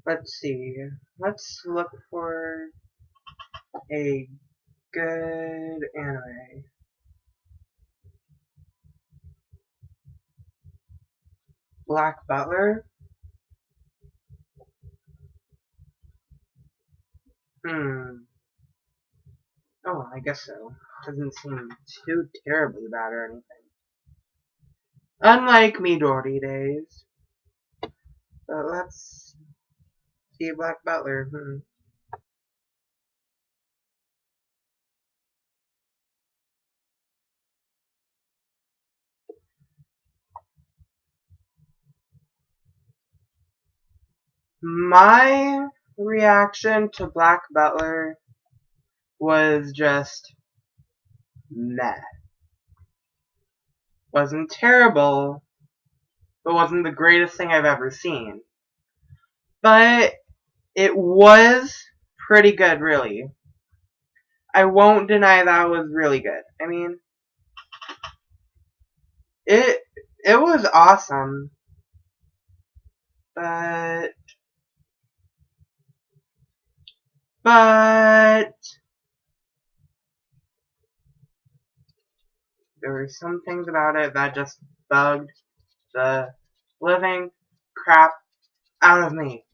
Let's see. Let's look for a good anime. Black Butler? Hmm. Oh, I guess so. Doesn't seem too terribly bad or anything. Unlike Midori Days. But let's see Black Butler. My reaction to Black Butler was just meh. Wasn't terrible, but wasn't the greatest thing I've ever seen. But it was pretty good, really. I won't deny that was really good. I mean, it it was awesome, but but there were some things about it that just bugged the living crap out of me.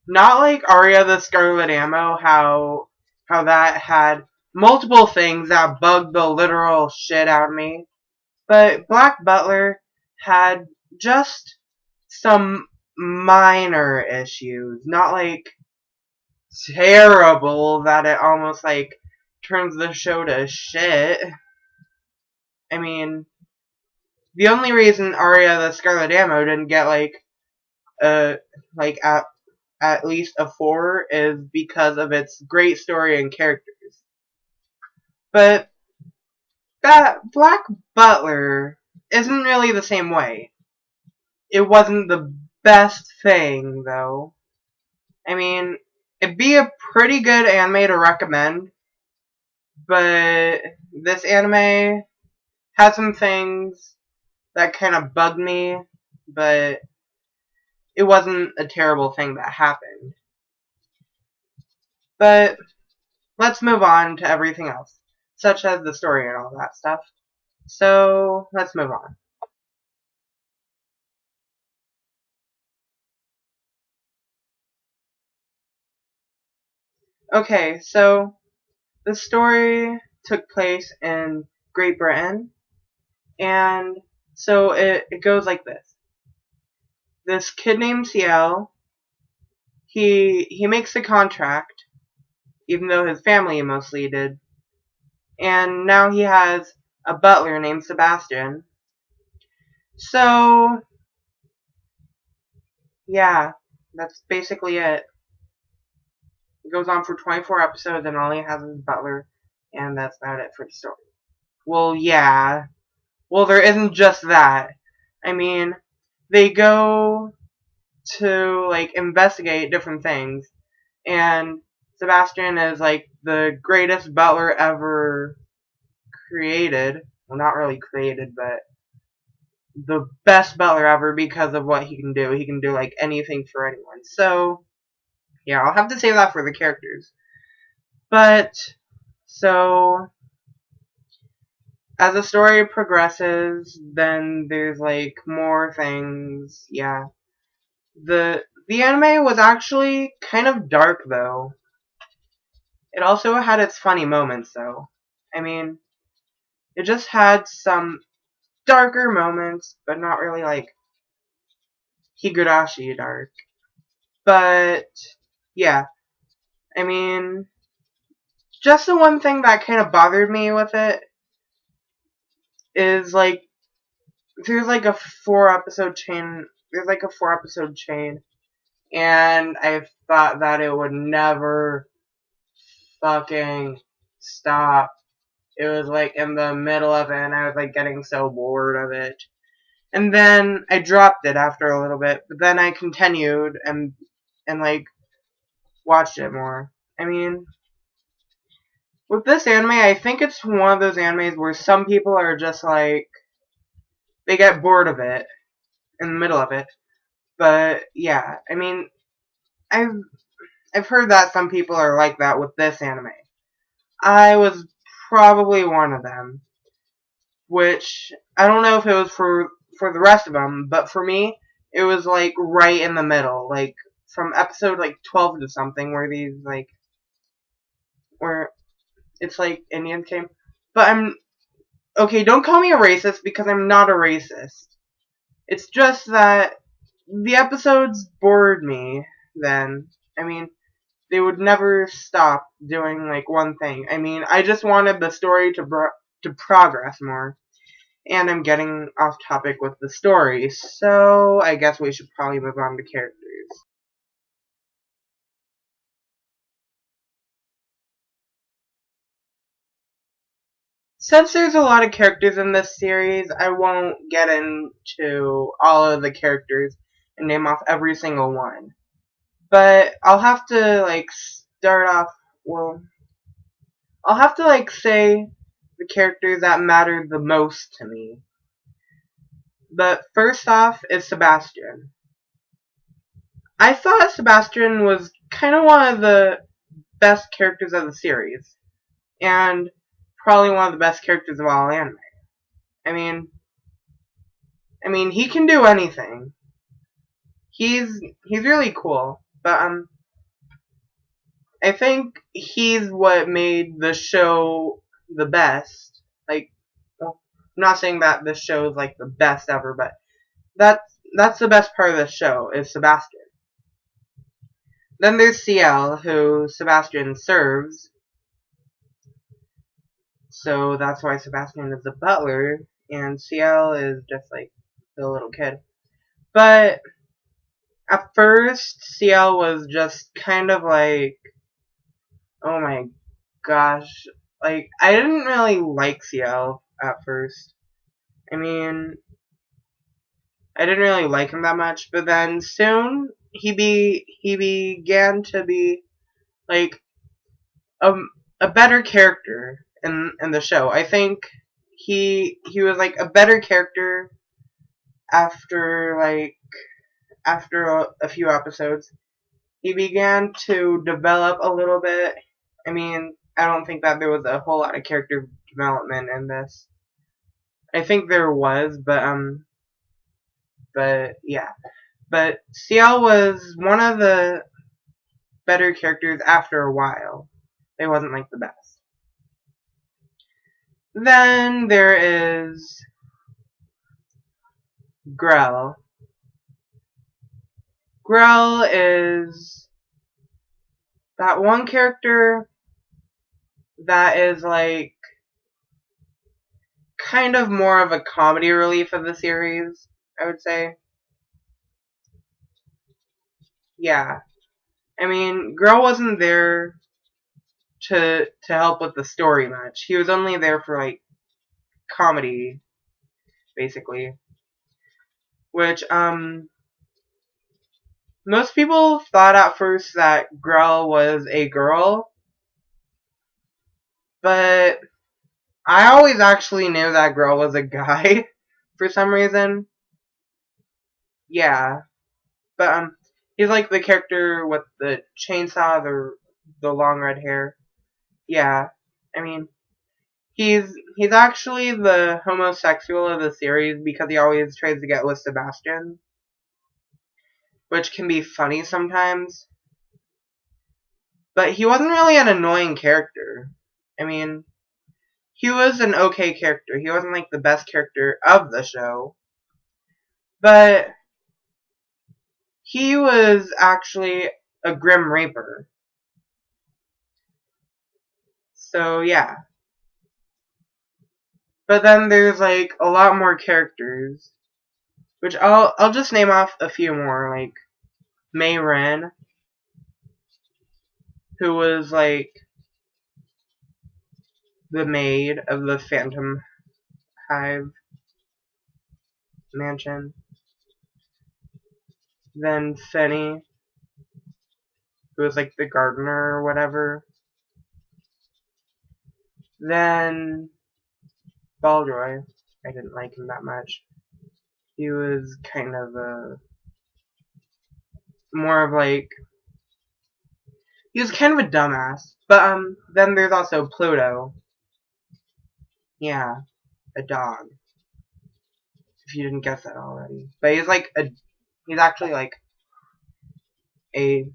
Not like Arya the Scarlet Ammo, how that had multiple things that bugged the literal shit out of me. But Black Butler had just some minor issues, not like terrible that it almost like turns the show to shit. I mean, the only reason Arya the Scarlet Ammo didn't get uh like at least a 4 is because of its great story and characters. But that Black Butler isn't really the same way. It wasn't the best thing though. I mean, it'd be a pretty good anime to recommend, but this anime had some things that kind of bugged me, but it wasn't a terrible thing that happened. But let's move on to everything else, such as the story and all that stuff. So, let's move on. Okay, so the story took place in Great Britain, and so it goes like this. This kid named CL, he makes a contract, even though his family mostly did, and now he has a butler named Sebastian. So, yeah, that's basically it. It goes on for 24 episodes, and all he has is Butler, and that's about it for the story. Well, yeah. Well, there isn't just that. I mean, they go to, like, investigate different things, and Sebastian is, like, the greatest butler ever created. Well, not really created, but the best butler ever because of what he can do. He can do, like, anything for anyone. So, yeah, I'll have to save that for the characters. But, so, as the story progresses, then there's, like, more things, yeah. The anime was actually kind of dark, though. It also had its funny moments, though. I mean, it just had some darker moments, but not really, like, Higurashi dark. But, yeah. I mean, just the one thing that kind of bothered me with it is, like, there's like a 4 episode chain. There's like a 4 episode chain, and I thought that it would never fucking stop. It was like in the middle of it, and I was like getting so bored of it. And then I dropped it after a little bit, but then I continued and like watched it more. I mean, with this anime, I think it's one of those animes where some people are just like they get bored of it. in the middle of it. But yeah, I mean, I've heard that some people are like that with this anime. I was probably one of them, which I don't know if it was for the rest of them, but for me, it was like right in the middle, like from episode like 12 to something, where these like where it's like Indians came. But I'm okay. Don't call me a racist because I'm not a racist. It's just that the episodes bored me. Then I mean, they would never stop doing like one thing. I mean, I just wanted the story to progress more. And I'm getting off topic with the story, so I guess we should probably move on to characters. Since there's a lot of characters in this series, I won't get into all of the characters and name off every single one. But I'll have to like start off, well, I'll have to like say the characters that mattered the most to me. But first off is Sebastian. I thought Sebastian was kind of one of the best characters of the series, and probably one of the best characters of all anime. I mean, he can do anything. He's really cool, but I think he's what made the show the best. Like, well, I'm not saying that this show is like the best ever, but that's the best part of the show is Sebastian. Then there's CL, who Sebastian serves, so that's why Sebastian is the butler, and CL is just like the little kid. But at first, CL was just kind of like, oh my gosh, like I didn't really like CL at first. I mean, I didn't really like him that much, but then soon he began to be like a a better character in the show. I think he was like a better character after a few episodes. He began to develop a little bit. I mean, I don't think that there was a whole lot of character development in this. I think there was, but yeah. But CL was one of the better characters after a while. It wasn't like the best. Then there is Grell. Grell is that one character that is like kind of more of a comedy relief of the series, I would say. Yeah. I mean, Grell wasn't there to help with the story much. He was only there for like comedy, basically. Which most people thought at first that Grell was a girl, but I always actually knew that Grell was a guy for some reason. Yeah, but he's like the character with the chainsaw, the long red hair. Yeah, I mean, he's actually the homosexual of the series because he always tries to get with Sebastian, which can be funny sometimes. But he wasn't really an annoying character. I mean, he was an okay character. He wasn't like the best character of the show. But he was actually a Grim Reaper. So yeah. But then there's like a lot more characters. Which I'll just name off a few more, like Mei Ren, who was like the maid of the Phantom Hive mansion. Then Fenny, who was like the gardener or whatever. Then Baldroy, I didn't like him that much. he was kind of more of like, he was kind of a dumbass. But then there's also Pluto. Yeah, a dog. If you didn't guess that already. But he's like he's actually like a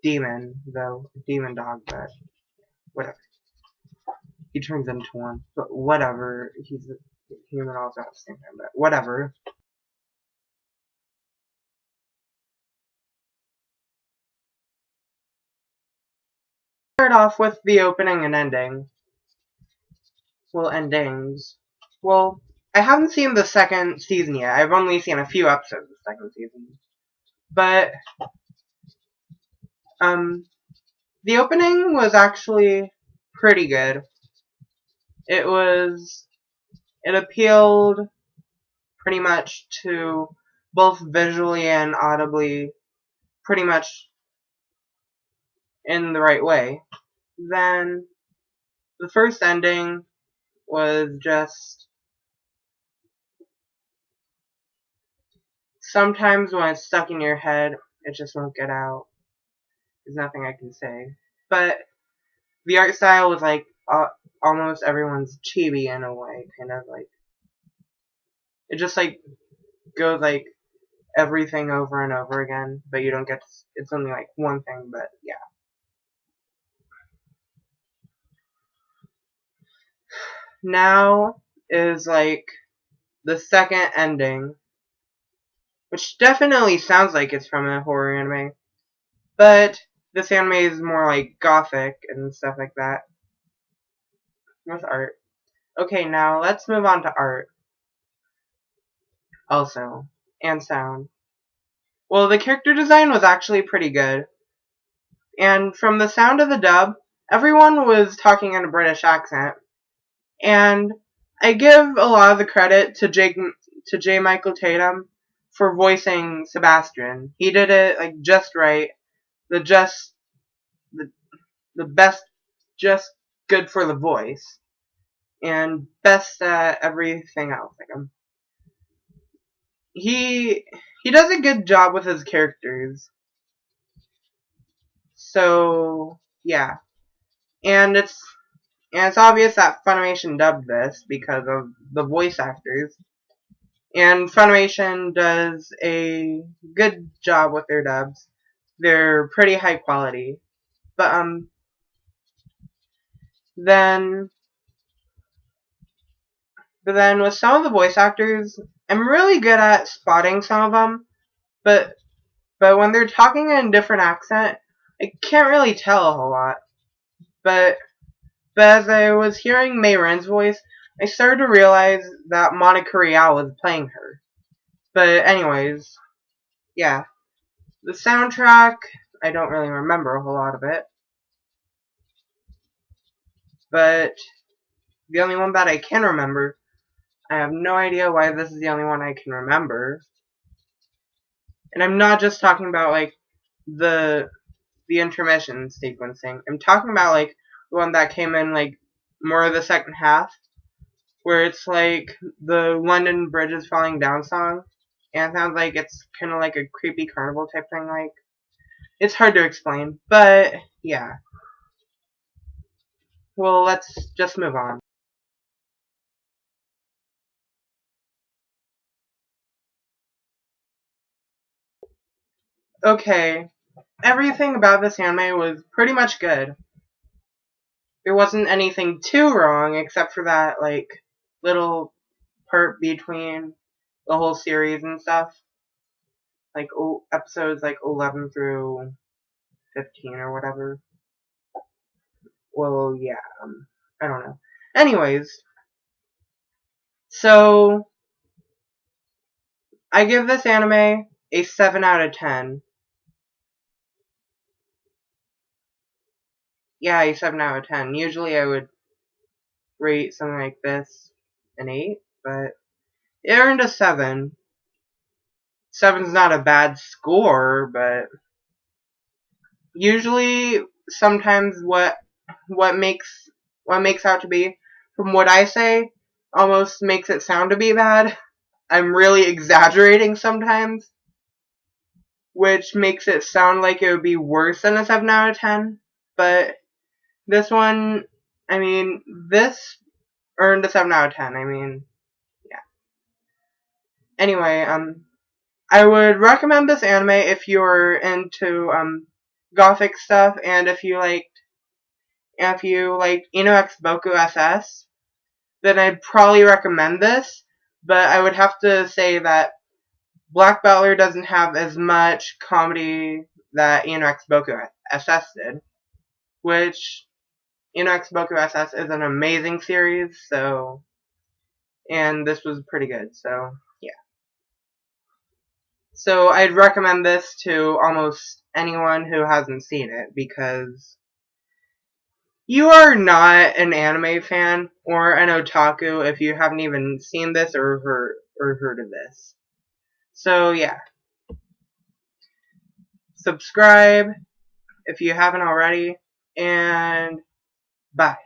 demon, though. A demon dog, but whatever. He turns into one. But whatever. He's a human also at the same time, but whatever. Start off with the opening and ending. Well, endings. Well, I haven't seen the second season yet. I've only seen a few episodes of the second season. But, the opening was actually pretty good. It appealed pretty much to both visually and audibly pretty much in the right way. Then, the first ending was just, sometimes when it's stuck in your head, it just won't get out. There's nothing I can say. But the art style was like almost everyone's chibi in a way, kind of like, it just like goes like everything over and over again, but you don't get to, it's only like one thing, but yeah. Now is like the second ending, which definitely sounds like it's from a horror anime, but this anime is more like gothic and stuff like that with art. Okay, now let's move on to art also, and sound. Well, the character design was actually pretty good, and from the sound of the dub, everyone was talking in a British accent, and I give a lot of the credit to J. Michael Tatum for voicing Sebastian. He did it like just right, the best, just good for the voice, and best at everything else. Like he does a good job with his characters. So yeah, and it's obvious that Funimation dubbed this because of the voice actors. And Funimation does a good job with their dubs. They're pretty high quality. But then with some of the voice actors, I'm really good at spotting some of them, but when they're talking in a different accent, I can't really tell a whole lot. But as I was hearing Mei Ren's voice, I started to realize that Monica Rial was playing her. But anyways, yeah. The soundtrack, I don't really remember a whole lot of it. But the only one that I can remember, I have no idea why this is the only one I can remember. And I'm not just talking about like the intermission sequencing. I'm talking about like the one that came in like more of the second half, where it's like the London Bridge is Falling Down song, and it sounds like it's kind of like a creepy carnival type thing. Like, it's hard to explain, but yeah. Well, let's just move on. Okay, everything about this anime was pretty much good. There wasn't anything too wrong except for that like little part between the whole series and stuff, like episodes like 11 through 15 or whatever. Well, yeah, I don't know. Anyways, so I give this anime a 7 out of 10. Yeah, a 7 out of 10. Usually I would rate something like this an 8, but it earned a 7. 7's not a bad score, but usually sometimes what makes out to be, from what I say, almost makes it sound to be bad. I'm really exaggerating sometimes, which makes it sound like it would be worse than a 7 out of 10. But this one, I mean, this earned a 7 out of 10. I mean, yeah. Anyway, I would recommend this anime if you're into gothic stuff, and if you liked Ino X Boku SS, then I'd probably recommend this. But I would have to say that Black Butler doesn't have as much comedy that Ino X Boku SS did, which Ino X Boku SS is an amazing series, so, and this was pretty good, so, yeah. So I'd recommend this to almost anyone who hasn't seen it, because you are not an anime fan or an otaku if you haven't even seen this or heard of this. So yeah. Subscribe if you haven't already, and bye.